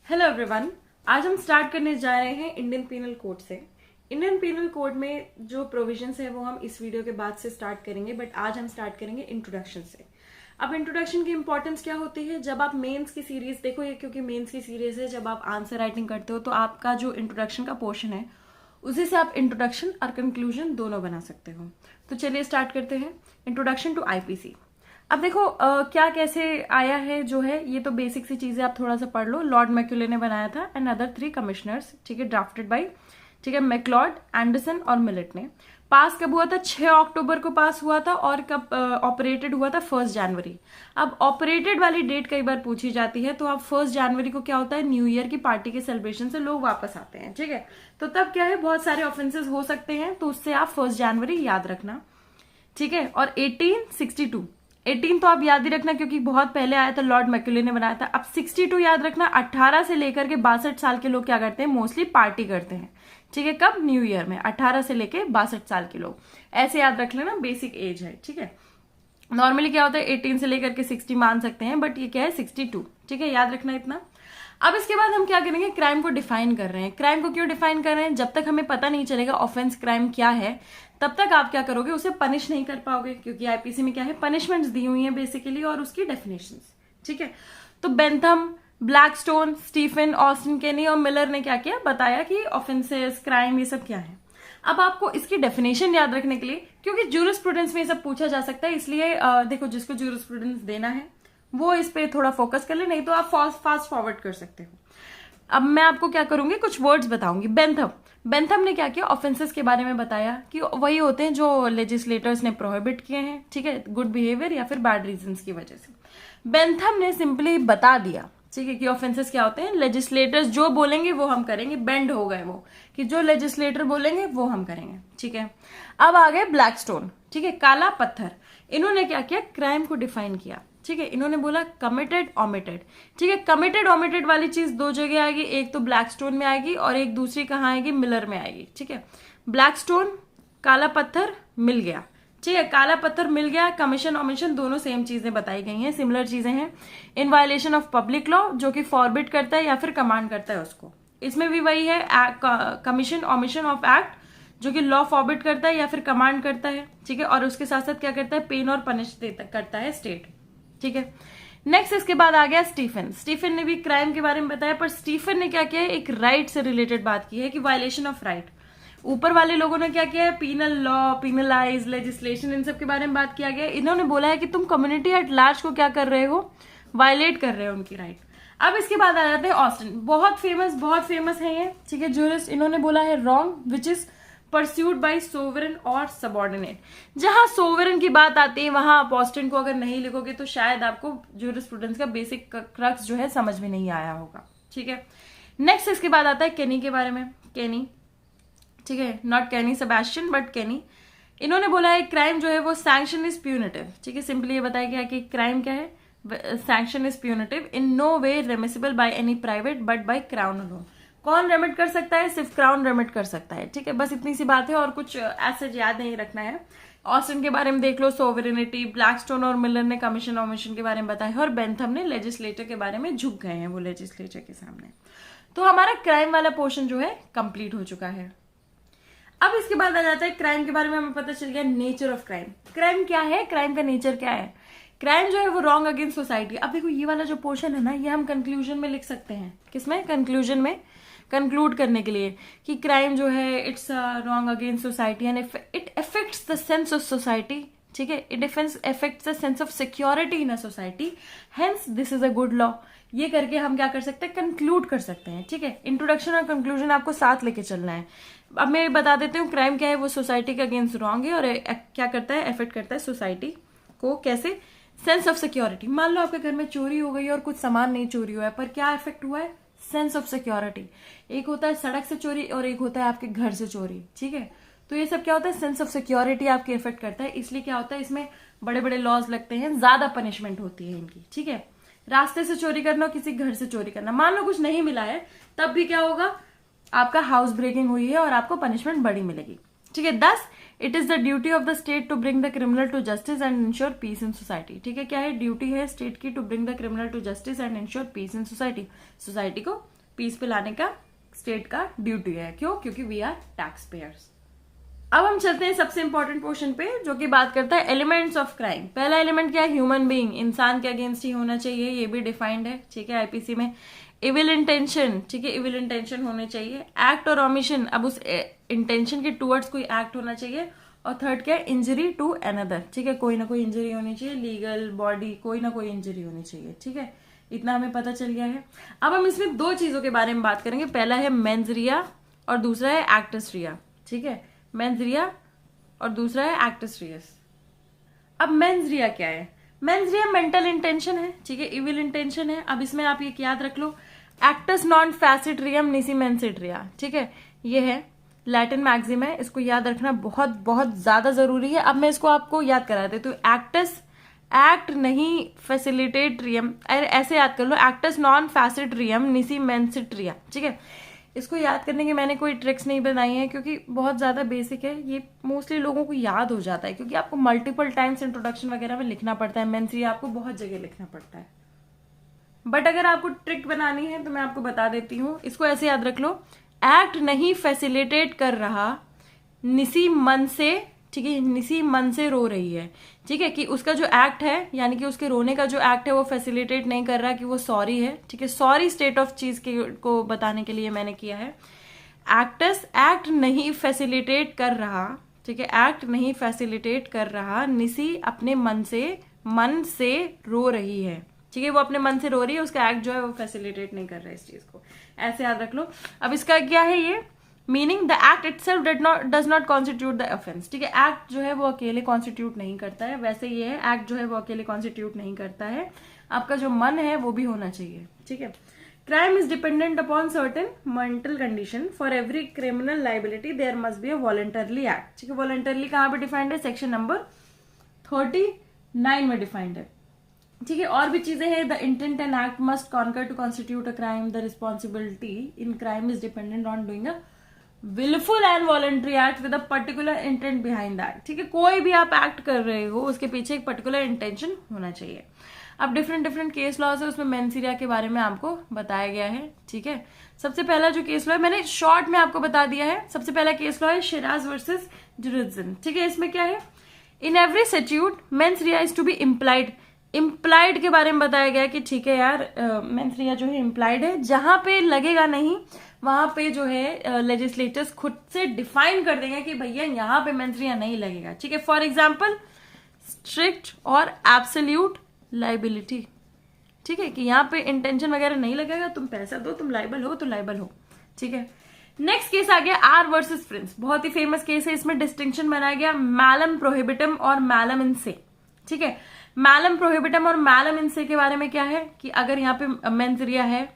Hello everyone. आज हम start करने जा रहे हैं इंडियन पीनल कोड से। इंडियन पीनल कोड में जो प्रोविजंस है वो हम इस वीडियो के बाद से स्टार्ट करेंगे, बट आज हम स्टार्ट करेंगे इंट्रोडक्शन से। अब इंट्रोडक्शन की इंपॉर्टेंस क्या होती है? जब आप मेंस की सीरीज देखो, ये क्योंकि मेंस की सीरीज है, जब आप आंसर राइटिंग करते हो तो आपका जो इंट्रोडक्शन का पोर्शन है उसी से आप इंट्रोडक्शन और कंक्लूजन दोनों बना सकते हो। तो चलिए स्टार्ट करते हैं। Introduction to IPC. अब देखो क्या कैसे आया है जो है, ये तो बेसिक सी चीजें आप थोड़ा सा पढ़ लो। लॉर्ड मैक्यूले ने बनाया था एंड अदर 3 कमिश्नर्स, ठीक है, ड्राफ्टेड बाय, ठीक है, मैकलॉड, एंडरसन और मिलेट ने। पास कब हुआ था? 6 अक्टूबर को पास हुआ था। और कब ऑपरेटेड हुआ था? 1 जनवरी। अब ऑपरेटेड वाली डेट कई बार पूछी जाती है, तो अब 1 जनवरी को क्या होता है? न्यू ईयर की पार्टी के सेलिब्रेशन से लोग वापस आते हैं, ठीक है। तो तब क्या है, बहुत सारे ऑफेंसेस हो सकते हैं, तो उससे आप 1 जनवरी याद रखना, ठीक है। और 1862, 18 तो आप याद ही रखना क्योंकि बहुत पहले आया था, लॉर्ड मैक्यूले ने बनाया था। अब 62 याद रखना। 18 से लेकर के 62 साल के लोग क्या करते हैं? मोस्टली पार्टी करते हैं, ठीक है। कब? न्यू ईयर में। 18 से लेके 62 साल के लोग, ऐसे याद रख लेना, बेसिक एज है, ठीक है। नॉर्मली क्या होता है, 18 से लेकर के 60 मान सकते हैं, बट ये क्या है? 62, ठीक है, याद रखना इतना। अब इसके बाद हम क्या करेंगे? क्राइम को डिफाइन कर रहे हैं। क्राइम को क्यों डिफाइन कर रहे हैं? जब तक हमें पता नहीं चलेगा ऑफेंस क्राइम क्या है, तब तक आप क्या करोगे? उसे पनिश नहीं कर पाओगे, क्योंकि आईपीसी में क्या है? पनिशमेंट्स दी हुई हैं बेसिकली, और उसकी डेफिनेशंस, ठीक है। तो बेंथम, ब्लैकस्टोन, स्टीफन, ऑस्टिन केनी और मिलर ने क्या किया? बताया कि ऑफेंसेस, क्राइम, ये सब क्या है। अब आपको इसकी डेफिनेशन याद रखने के लिए, क्योंकि ज्यूरिस्प्रूडेंस में ये सब पूछा जा सकता है, इसलिए देखो, जिसको ज्यूरिस्प्रूडेंस देना है वो इस पे थोड़ा फोकस कर ले, नहीं तो आप फास्ट फॉरवर्ड कर सकते हो। अब मैं आपको क्या करूंगी, कुछ वर्ड्स बताऊंगी। बेंथम ने क्या किया? ऑफेंसेस के बारे में बताया कि वही होते हैं जो लेजिस्लेटर्स ने प्रोहिबिट किए हैं, ठीक है, गुड बिहेवियर या फिर बैड रीजंस की वजह से। बेंथम ने सिंपली बता दिया, ठीक है, कि ऑफेंसेस क्या होते हैं। लेजिस्लेटर्स जो बोलेंगे वो हम करेंगे। बेंड हो गए वो, कि जो लेजिस्लेटर बोलेंगे वो हम करेंगे, ठीक है। अब आ गए ब्लैकस्टोन, ठीक है, काला पत्थर। इन्होंने क्या किया? क्राइम को डिफाइन किया, ठीक है। इन्होंने बोला कमिटेड, ओमिटेड, ठीक है। कमिटेड ओमिटेड वाली चीज 2 जगह आएगी, एक तो ब्लैकस्टोन में आएगी और एक दूसरी कहाँ आएगी? मिलर में आएगी, ठीक है। ब्लैकस्टोन, काला पत्थर, मिल गया, ठीक है। काला पत्थर मिल गया, कमीशन ओमिशन दोनों सेम चीजें बताई गई हैं, सिमिलर चीजें हैं। In violation of public law, जो कि फॉरबिड करता है या फिर कमांड करता है उसको, इसमें भी वही है। कमीशन ओमिशन ऑफ एक्ट, जो कि लॉ फॉरबिड करता है या फिर कमांड करता है, ठीक है। और उसके साथ साथ क्या करता है? पेन और पनिश करता है स्टेट, ठीक है। नेक्स्ट इसके बाद आ गया स्टीफन ने भी क्राइम के बारे में बताया, पर स्टीफन ने क्या किया है? एक राइट से रिलेटेड बात की है कि वायलेशन ऑफ राइट। ऊपर वाले लोगों ने क्या किया है? पीनल लॉ, पीनलाइज, लेजिस्लेशन, इन सब के बारे में बात किया गया। इन्होंने बोला है कि तुम कम्युनिटी एट लार्ज को क्या कर रहे हो? वायलेट कर रहे हो उनकी राइट। अब इसके बाद आ जाते हैं ऑस्टिन। बहुत फेमस है ये, ठीक है, जूरिस्ट। इन्होंने बोला है wrong which is pursued by sovereign और सबॉर्डिनेट। जहां सोवरेन की बात आती है वहां आप ऑस्टिन को अगर नहीं लिखोगे तो शायद आपको ज्यूरिस्प्रूडेंस का बेसिक क्रक्स जो है समझ में नहीं आया होगा, ठीक है। नेक्स्ट इसके बाद आता है केनी के बारे में। केनी, ठीक है, नॉट केनी सेबेस्टियन बट केनी। इन्होंने बोला है क्राइम जो है वो सैंक्शन इज प्यूनिटिव, ठीक है। सिंपली ये बताया गया कि क्राइम क्या है? Sanction is punitive, in no way remissible by any private but by crown alone. कौन रेमिट कर सकता है? सिर्फ क्राउन रेमिट कर सकता है, ठीक है। बस इतनी सी बात है और कुछ ऐसे याद नहीं रखना है। ऑस्टिन के बारे में देख लो, सोवरेनिटी। ब्लैकस्टोन और मिलर ने कमीशन ओमिशन के बारे में बताया, और बेंथम ने लेजिस्लेटर के बारे में झुक गए हैं वो लेजिस्लेटर के सामने। तो हमारा क्राइम वाला पोर्शन जो है कंप्लीट हो चुका है। अब इसके बाद आ जाता है क्राइम के बारे में हमें पता चल गया नेचर ऑफ क्राइम। क्राइम क्या है? क्राइम का नेचर क्या है? क्राइम जो है वो रॉन्ग अगेंस्ट सोसाइटी। अब देखो, ये वाला जो पोर्शन है ना, ये हम कंक्लूजन में लिख सकते हैं। किसमें? कंक्लूजन में, कंक्लूड करने के लिए कि क्राइम जो है it's wrong against society and it affects the sense of society, ठीक है। It affects the sense of security in a society, hence this is a good law. ये करके हम क्या कर सकते हैं? कंक्लूड कर सकते हैं, ठीक है। इंट्रोडक्शन और कंक्लूजन आपको साथ लेके चलना है। अब मैं बता देती हूँ क्राइम क्या है। वो सोसाइटी के अगेंस्ट रॉन्ग है और क्या करता है? अफेक्ट करता है सोसाइटी को। कैसे? Sense of security. मान लो आपके घर में चोरी हो गई और कुछ सामान नहीं चोरी हुआ है, पर क्या इफेक्ट हुआ है? Sense of security. एक होता है सड़क से चोरी और एक होता है आपके घर से चोरी, ठीक है। तो ये सब क्या होता है? सेंस ऑफ सिक्योरिटी आपके इफेक्ट करता है। इसलिए क्या होता है, इसमें बड़े बड़े लॉज लगते हैं, ज्यादा पनिशमेंट होती है इनकी, ठीक है। रास्ते से चोरी करना, किसी घर से चोरी करना, मान लो कुछ नहीं मिला है, तब भी क्या होगा? आपका हाउस ब्रेकिंग हुई है और आपको पनिशमेंट बड़ी मिलेगी, ठीक है। 10 it is the duty of the state to bring the criminal to justice and ensure peace in society, ठीक है। क्या है? ड्यूटी है स्टेट की to bring the criminal to justice and ensure peace in society. Society को peace पे लाने का स्टेट का ड्यूटी है। क्यों? क्योंकि वी आर टैक्स पेयर्स। अब हम चलते हैं सबसे इंपॉर्टेंट पोर्शन पे, जो कि बात करता है एलिमेंट्स ऑफ क्राइम। पहला एलिमेंट क्या है? ह्यूमन बीइंग, इंसान के अगेंस्ट ही होना चाहिए, ये भी डिफाइंड है, ठीक है, आईपीसी में। इविल इंटेंशन, ठीक है, इविल इंटेंशन होने चाहिए। एक्ट और ओमिशन, अब उस इंटेंशन के टूवर्ड्स कोई एक्ट होना चाहिए। और थर्ड क्या है? इंजरी टू अनदर, ठीक है, कोई ना कोई इंजरी होनी चाहिए, लीगल बॉडी, कोई ना कोई इंजरी होनी चाहिए, ठीक है, इतना हमें पता चल गया है। अब हम इसमें दो चीजों के बारे में बात करेंगे, पहला है मेंस रिया और दूसरा है एक्टस रिया, ठीक है, मेंस रिया और दूसरा है एक्टस रियस। अब मेंस रिया क्या है? मेंस रिया मेंटल इंटेंशन है, ठीक है, इविल इंटेंशन है। अब इसमें आप ये याद रख लो, एक्टस नॉन फैसिट रियम निसी मेंसिट रिया, ठीक है, ये है लैटिन मैक्सिम है, इसको याद रखना बहुत बहुत ज्यादा जरूरी है। अब मैं इसको आपको याद करा देती हूँ। एक्टस, एक्ट नहीं फैसिलिटेट रियम, ऐसे याद कर लो, एक्टस नॉन फैसिट रियम निसी मेंसिट रिया, ठीक है। इसको याद करने की मैंने कोई ट्रिक्स नहीं बनाई है, क्योंकि बहुत ज्यादा बेसिक है, ये मोस्टली लोगों को याद हो जाता है, क्योंकि आपको मल्टीपल टाइम्स इंट्रोडक्शन वगैरह में लिखना पड़ता है, मेंस रिया आपको बहुत जगह लिखना पड़ता है। बट अगर आपको ट्रिक बनानी है तो मैं आपको बता देती हूँ, इसको ऐसे याद रख लो, एक्ट नहीं फैसिलिटेट कर रहा, निसी मन से, ठीक है, निसी मन से रो रही है, ठीक है, कि उसका जो एक्ट है, यानी कि उसके रोने का जो एक्ट है वो फैसिलिटेट नहीं कर रहा कि वो सॉरी है, ठीक है, सॉरी स्टेट ऑफ चीज को बताने के लिए मैंने किया है। एक्टस एक्ट नहीं फैसिलिटेट कर रहा, ठीक है, एक्ट नहीं फैसिलिटेट कर रहा, निसी अपने मन से रो रही है, ठीक है, वो अपने मन से रो रही है, उसका एक्ट जो है वो फैसिलिटेट नहीं कर रहा है इस चीज को, ऐसे याद रख लो। अब इसका क्या है ये meaning? The act itself does not constitute the offence, ठीक है, एक्ट जो है वो अकेले कॉन्स्टिट्यूट नहीं करता है, वैसे ये है, एक्ट जो है वो अकेले कॉन्स्टिट्यूट नहीं करता है, आपका जो मन है वो भी होना चाहिए, ठीक है। Crime is dependent upon certain mental condition, for every criminal liability there must be a voluntarily act, ठीक है, वॉलंटरली कहाँ पे डिफाइंड है? सेक्शन नंबर 39 में डिफाइंड है, ठीक है। और भी चीजें हैं, the intent and act must concur to constitute a crime, the responsibility in crime is dependent on doing a wilful and voluntary act with a particular intent behind that, ठीक है, कोई भी आप एक्ट कर रहे हो उसके पीछे एक पर्टिकुलर इंटेंशन होना चाहिए। अब डिफरेंट केस लॉज है, उसमें मेंस रिया के बारे में आपको बताया गया है, ठीक है। सबसे पहला जो केस लॉ है मैंने शॉर्ट में आपको बता दिया है, सबसे पहला केस लॉ है शिराज वर्सेस जुरिज्म, ठीक है। इसमें क्या है? In every statute mens rea is to be implied, implied के बारे में बताया गया कि ठीक है यार, मेंस रिया जो है इम्प्लाइड है, जहां पे लगेगा नहीं वहां पे जो है लेजिस्लेटर्स खुद से डिफाइन कर देंगे कि भैया यहाँ पे मेंस रिया नहीं लगेगा, ठीक है। फॉर एग्जाम्पल स्ट्रिक्ट और एब्सोल्यूट लाइबिलिटी, ठीक है, कि यहाँ पे इंटेंशन वगैरह नहीं लगेगा, तुम पैसा दो, तुम लाइबल हो तो लाइबल हो, ठीक है। नेक्स्ट केस आ गया आर वर्सेस प्रिंस, बहुत ही फेमस केस है, इसमें डिस्टिंक्शन बनाया गया मैलम प्रोहिबिटम और मैलम इन से, ठीक है। मैलम प्रोहिबिटम और मैलम इन से के बारे में क्या है कि अगर यहाँ पे मेंस रिया है,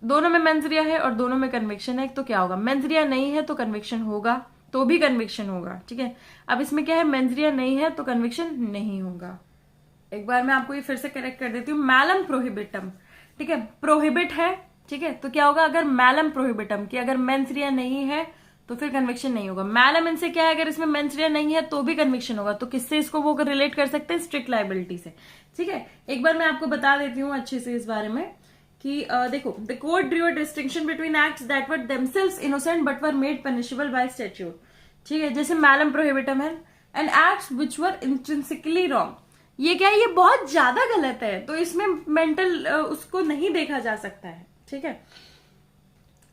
दोनों में मेंस रिया है और दोनों में कन्विक्शन है, तो क्या होगा? मेंस रिया नहीं है तो कन्विक्शन होगा, तो भी कन्विक्शन होगा, ठीक है। अब इसमें क्या है? मेंस रिया नहीं है तो कन्विक्शन नहीं होगा। एक बार मैं आपको ये फिर से करेक्ट कर देती हूँ, मैलम प्रोहिबिटम, ठीक है, प्रोहिबिट है, ठीक है, तो क्या होगा? अगर मैलम प्रोहिबिटम की अगर मेंस रिया नहीं है तो फिर कन्विक्शन नहीं होगा। मैलम इनसे क्या है? अगर इसमें मेंस रिया नहीं है तो भी कन्विक्शन होगा, तो किससे इसको वो रिलेट कर सकते हैं? स्ट्रिक्ट लाइबिलिटी से, ठीक है। एक बार मैं आपको बता देती हूँ अच्छे से इस बारे में कि देखो, the court drew a distinction between acts that were themselves innocent but were made punishable by statute, ठीक है, जैसे मैलम प्रोहिबिटम है, and acts which were intrinsically wrong, ये क्या है? ये बहुत ज्यादा गलत है, तो इसमें मेंटल उसको नहीं देखा जा सकता है, ठीक है,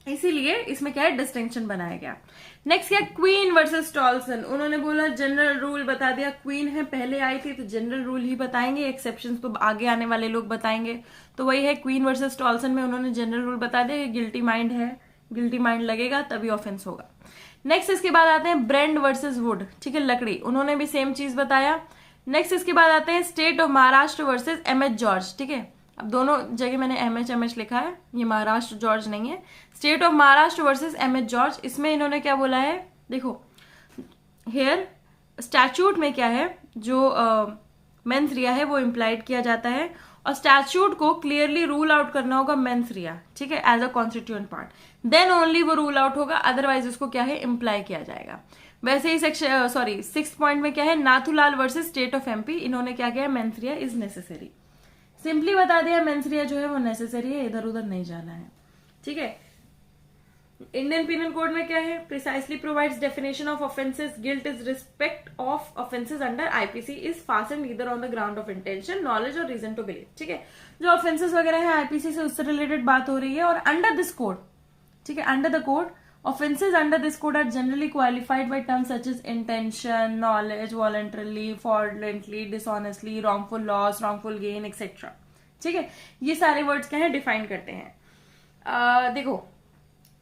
इसीलिए इसमें क्या है? डिस्टिंक्शन बनाया गया। नेक्स्ट क्या? क्वीन वर्सेस टॉल्सन, उन्होंने बोला जनरल रूल बता दिया, क्वीन है पहले आई थी तो जनरल रूल ही बताएंगे, एक्सेप्शंस तो आगे आने वाले लोग बताएंगे, तो वही है क्वीन वर्सेस टॉल्सन में उन्होंने जनरल रूल बता दिया, गिल्टी माइंड है, गिल्टी माइंड लगेगा तभी ऑफेंस होगा। नेक्स्ट इसके बाद आते हैं ब्रेंड वर्सेस वुड, ठीक है, लकड़ी, उन्होंने भी सेम चीज बताया। नेक्स्ट इसके बाद आते हैं state of Maharashtra versus MH George, ठीक है, अब दोनों जगह मैंने एमएच लिखा है, ये महाराष्ट्र जॉर्ज नहीं है, state of Maharashtra versus MH George. इसमें इन्होंने क्या बोला है? देखो हेयर स्टैट्यूट में क्या है, जो मेंस रिया है वो इम्प्लाइड किया जाता है, और स्टैट्यूट को क्लियरली रूल आउट करना होगा मेंस रिया, ठीक है, as a constituent part, then only वो रूल आउट होगा, अदरवाइज उसको क्या है? इम्प्लाई किया जाएगा। वैसे ही सेक्शन 6 पॉइंट में क्या है? Nathulal versus state of MP, इन्होंने क्या किया? Mains rea is necessary, simply बता दिया मेंस रिया जो है वो नेसेसरी है, इधर उधर नहीं जाना है, ठीक है। इंडियन पिनल कोड में क्या है, precisely provides definition of offences, guilt is respect of offences under IPC is fastened either on the ground of intention, knowledge और रीजन टू बिलीव। ठीक है, जो ऑफेंसेस वगैरह है आईपीसी से उससे रिलेटेड बात हो रही है। और अंडर दिस कोड, ठीक है, under the code offenses under this code are generally qualified by terms such as intention, knowledge, voluntarily, fraudulently, dishonestly, wrongful loss, wrongful gain, etc. ठीक है, ये सारे वर्ड्स क्या है, डिफाइन करते हैं। देखो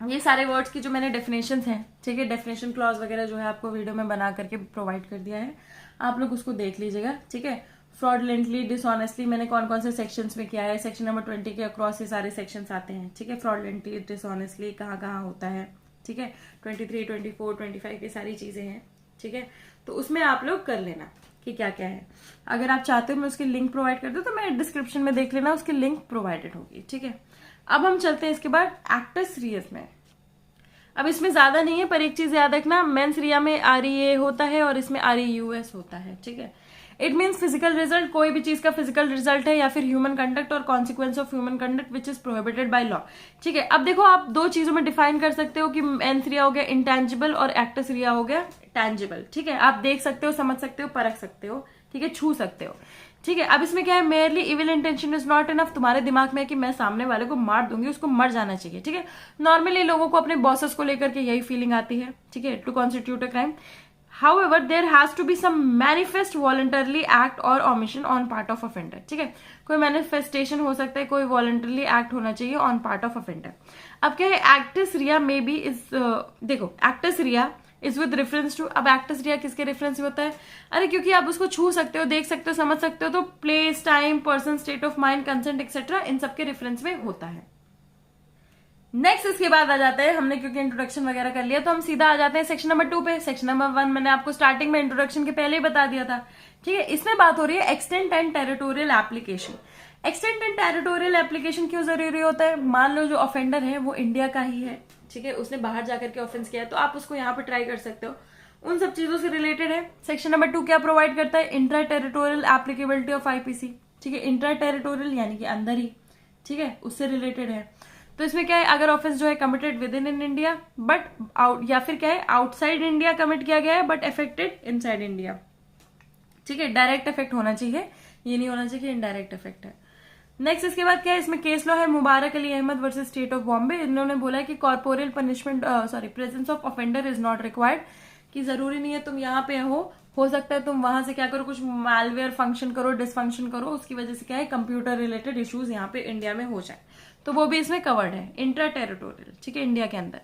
ये सारे वर्ड्स की जो मैंने डेफिनेशन हैं, ठीक है, डेफिनेशन क्लॉज वगैरह जो है आपको वीडियो में बना करके प्रोवाइड कर दिया है, आप लोग उसको देख लीजिएगा। ठीक है, फ्रॉडलेंटली, डिसऑनेस्टली मैंने कौन कौन से सेक्शंस में किया है, सेक्शन नंबर 20 के अक्रॉस ये सारे सेक्शंस आते हैं। ठीक है, फ्रॉडलेंटली, डिसऑनेस्टली कहाँ कहाँ होता है। ठीक है, 23, 24, 25 ये सारी चीजें हैं। ठीक है, तो उसमें आप लोग कर लेना कि क्या क्या है। अगर आप चाहते हो मैं उसकी लिंक प्रोवाइड कर दूं तो मैं डिस्क्रिप्शन में देख लेना, उसकी लिंक प्रोवाइडेड होगी। ठीक है, अब हम चलते हैं इसके बाद एक्टस रियस में। अब इसमें ज्यादा नहीं है, पर एक चीज याद रखना, मेंस रिया में REA होता है और इसमें REUS होता है। ठीक है, इट मीन्स फिजिकल रिजल्ट, कोई भी चीज का फिजिकल रिजल्ट है, या फिर ह्यूमन कंडक्ट और consequence of human conduct which is prohibited by law. ठीक है, अब देखो आप दो चीजों में डिफाइन कर सकते हो कि मेंस रिया हो गया इंटेंजिबल और एक्टस रिया हो गया टैंजिबल। ठीक है, आप देख सकते हो, समझ सकते हो, परख सकते हो, ठीक है, छू सकते हो। ठीक है, अब इसमें क्या है, merely evil intention is not enough. तुम्हारे दिमाग में है कि मैं सामने वाले को मार दूंगी, उसको मर जाना चाहिए। ठीक है, नॉर्मली लोगों को अपने बॉसेस को लेकर के यही फीलिंग आती है। ठीक है, to constitute a crime. However, there has to be some manifest voluntarily act or omission on part of offender. ठीक है, कोई मैनिफेस्टेशन हो सकता है, कोई वॉलंटरली एक्ट होना चाहिए ऑन पार्ट ऑफ ऑफेंडर। अब क्या है, actus reus may be is, देखो actus reus is with reference to, अब एक्टस रिया किसके रेफरेंस में होता है, अरे क्योंकि आप उसको छू सकते हो, देख सकते हो, समझ सकते हो, तो place, time, person, state of mind, consent etcetera इन सबके रेफरेंस में होता है। नेक्स्ट इसके बाद आ जाता है, हमने क्योंकि इंट्रोडक्शन वगैरह कर लिया तो हम सीधा आ जाते हैं सेक्शन नंबर 2 पे। सेक्शन नंबर 1 मैंने आपको स्टार्टिंग में इंट्रोडक्शन के पहले ही बता दिया था। ठीक है, इसमें बात हो रही है extent and territorial application. Extent and territorial application क्यों जरूरी होता है, मान लो जो ऑफेंडर है वो इंडिया का ही है। ठीक है, उसने बाहर जाकर के ऑफेंस किया है तो आप उसको यहाँ पे ट्राई कर सकते हो, उन सब चीजों से रिलेटेड है। सेक्शन नंबर 2 क्या प्रोवाइड करता है, intra territorial applicability of IPC. ठीक है, इंट्रा टेरिटोरियल यानी कि अंदर ही, ठीक है, उससे रिलेटेड है। तो इसमें क्या है, अगर ऑफेंस जो है committed with in India but out, या फिर क्या है आउटसाइड इंडिया कमिट किया गया है बट अफेक्टेड इनसाइड इंडिया। ठीक है, डायरेक्ट इफेक्ट होना चाहिए, ये नहीं होना चाहिए कि इनडायरेक्ट इफेक्ट है। नेक्स्ट इसके बाद क्या है, इसमें केस लॉ है Mubarak Ali Ahmad versus state of Bombay. इन्होंने बोला है कि corporeal punishment, presence of offender is not required, कि जरूरी नहीं है तुम यहाँ पे हो सकता है तुम वहां से क्या करो, कुछ मालवेयर फंक्शन करो, डिसफंक्शन करो, उसकी वजह से क्या है कंप्यूटर रिलेटेड इश्यूज यहाँ पे इंडिया में हो जाए, तो वो भी इसमें कवर्ड है, इंट्रा टेरिटोरियल। ठीक है, इंडिया के अंदर।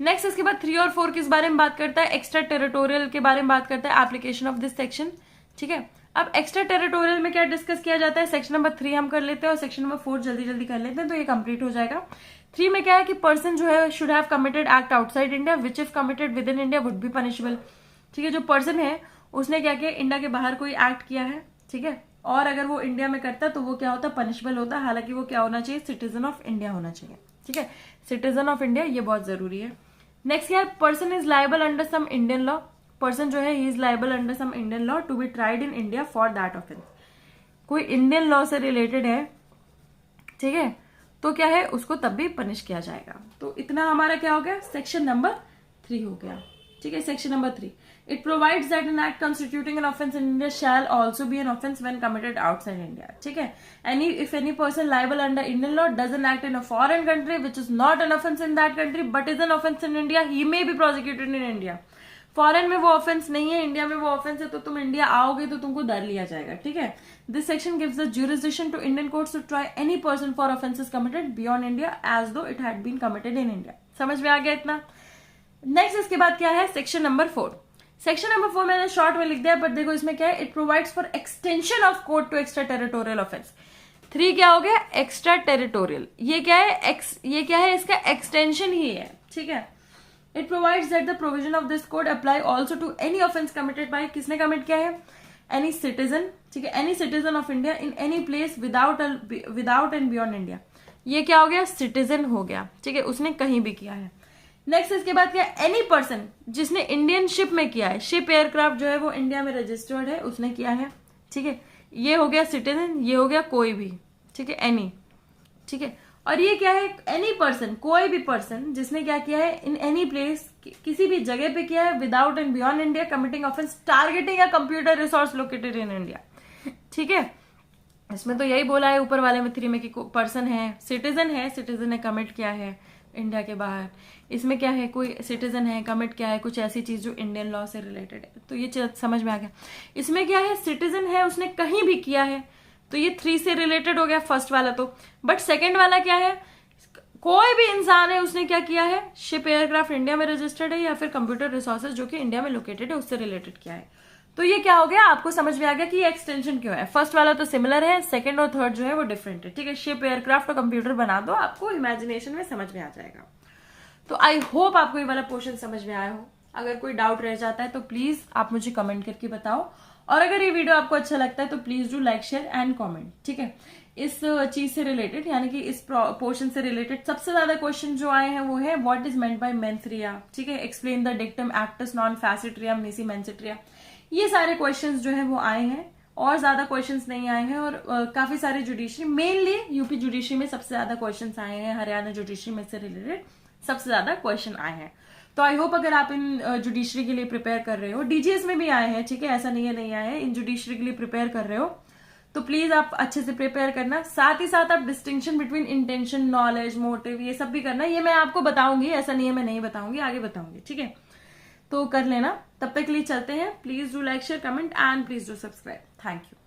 नेक्स्ट इसके बाद 3 और 4 किस बारे में बात करता है, एक्स्ट्रा टेरिटोरियल के बारे में बात करता है, एप्लीकेशन ऑफ दिस सेक्शन। ठीक है, अब एक्स्ट्रा टेरिटोरियल में क्या डिस्कस किया जाता है, सेक्शन नंबर 3 हम कर लेते हैं और सेक्शन नंबर 4 जल्दी जल्दी कर लेते हैं तो ये कंप्लीट हो जाएगा। 3 में क्या है कि पर्सन जो है should have committed act outside India which if committed with in India would be punishable. ठीक है, जो पर्सन है उसने क्या किया, इंडिया के बाहर कोई एक्ट किया है, ठीक है, और अगर वो इंडिया में करता तो वो क्या होता, पनिशेबल होता। हालांकि वो क्या होना चाहिए, सिटीजन ऑफ इंडिया होना चाहिए। ठीक है, सिटीजन ऑफ इंडिया, ये बहुत जरूरी है। नेक्स्ट क्या है, person is liable under some Indian law. Person जो है ही is liable under some Indian law to be tried in India for that offence. कोई इंडियन लॉ से रिलेटेड है, ठीक है, तो क्या है उसको तब भी पनिश किया जाएगा। तो इतना हमारा क्या हो गया, सेक्शन नंबर 3 हो गया। ठीक है, section number 3 it provides that an act constituting an offence in India shall also be an offence when committed outside India. ठीक है, if any person liable under Indian law does an act in a foreign country which is not an offence in that country but is an offence in India, he may be prosecuted in India. Foreign में वो offence नहीं है, India में वो offence है, तो तुम India आओगे तो तुमको धर लिया जाएगा। ठीक है, this section gives the jurisdiction to Indian courts to try any person for offences committed beyond India as though it had been committed in India. समझ में आ गया इतना। नेक्स्ट इसके बाद क्या है, सेक्शन नंबर 4। सेक्शन नंबर 4 मैंने शॉर्ट में लिख दिया, बट देखो इसमें क्या है, it provides for extension of court to extra territorial offence. 3 क्या हो गया, एक्स्ट्रा टेरिटोरियल, ये क्या है, ये क्या है, इसका एक्सटेंशन ही है। ठीक है, it provides that the provision of this code apply also to any offence committed by, किसने कमिट किया है, एनी सिटीजन। ठीक है, any citizen of India in any place without and beyond India. ये क्या हो गया, सिटीजन हो गया। ठीक है, उसने कहीं भी किया है। नेक्स्ट इसके बाद क्या, एनी पर्सन जिसने इंडियन शिप में किया है, शिप एयरक्राफ्ट जो है वो इंडिया में रजिस्टर्ड है, उसने किया है। ठीक है, ये हो गया सिटीजन, ये हो गया कोई भी। ठीक है, एनी। ठीक है, और ये क्या है, एनी पर्सन, कोई भी पर्सन जिसने क्या किया है इन एनी प्लेस, किसी भी जगह पे किया है without and beyond India committing offence targeting a computer resource located in India. ठीक है, इसमें तो यही बोला है ऊपर वाले में 3 में कि पर्सन है, सिटीजन है कमिट किया है इंडिया के बाहर। इसमें क्या है, कोई सिटीजन है कमिट किया है कुछ ऐसी चीज जो इंडियन लॉ से रिलेटेड है, तो ये समझ में आ गया। इसमें क्या है, सिटीजन है उसने कहीं भी किया है, तो ये 3 से रिलेटेड हो गया फर्स्ट वाला तो। बट सेकंड वाला क्या है, कोई भी इंसान है उसने क्या किया है, शिप एयरक्राफ्ट इंडिया में रजिस्टर्ड है या फिर कंप्यूटर रिसोर्सेज जो कि इंडिया में लोकेटेड है उससे रिलेटेड किया है। तो ये क्या हो गया, आपको समझ में आ गया कि ये एक्सटेंशन क्यों है। फर्स्ट वाला तो सिमिलर है, सेकंड और थर्ड जो है वो डिफरेंट है। ठीक है, शिप एयरक्राफ्ट और कंप्यूटर बना दो, आपको इमेजिनेशन में समझ में आ जाएगा। तो आई होप आपको ये वाला पोर्शन समझ में आया हो। अगर कोई डाउट रह जाता है तो प्लीज आप मुझे कमेंट करके बताओ, और अगर ये वीडियो आपको अच्छा लगता है तो please do like share and comment. ठीक है, इस चीज से रिलेटेड यानी कि इस पोर्शन से रिलेटेड सबसे ज्यादा क्वेश्चन जो आए हैं वो है what is meant by mens rea. ठीक है, explain the dictum actus non facit reum nisi mens sit rea. ये सारे क्वेश्चंस जो है वो आए हैं, और ज्यादा क्वेश्चंस नहीं आए हैं। और काफी सारे जुडिशरी, मेनली यूपी जुडिशरी में सबसे ज्यादा क्वेश्चंस आए हैं, हरियाणा जुडिशरी में से रिलेटेड सबसे ज्यादा क्वेश्चन आए हैं। तो आई होप अगर आप इन जुडिशरी के लिए प्रिपेयर कर रहे हो, डीजीएस में भी आए हैं, ठीक है, ऐसा नहीं है नहीं आए हैं, इन जुडिशरी के लिए प्रिपेयर कर रहे हो तो प्लीज आप अच्छे से प्रिपेयर करना। साथ ही साथ आप distinction between intention, knowledge, motive ये सब भी करना। ये मैं आपको बताऊंगी, ऐसा नहीं है मैं नहीं बताऊंगी, आगे बताऊंगी। ठीक है, तो कर लेना। तब तक के लिए चलते हैं। Please do like share comment and please do subscribe. Thank you.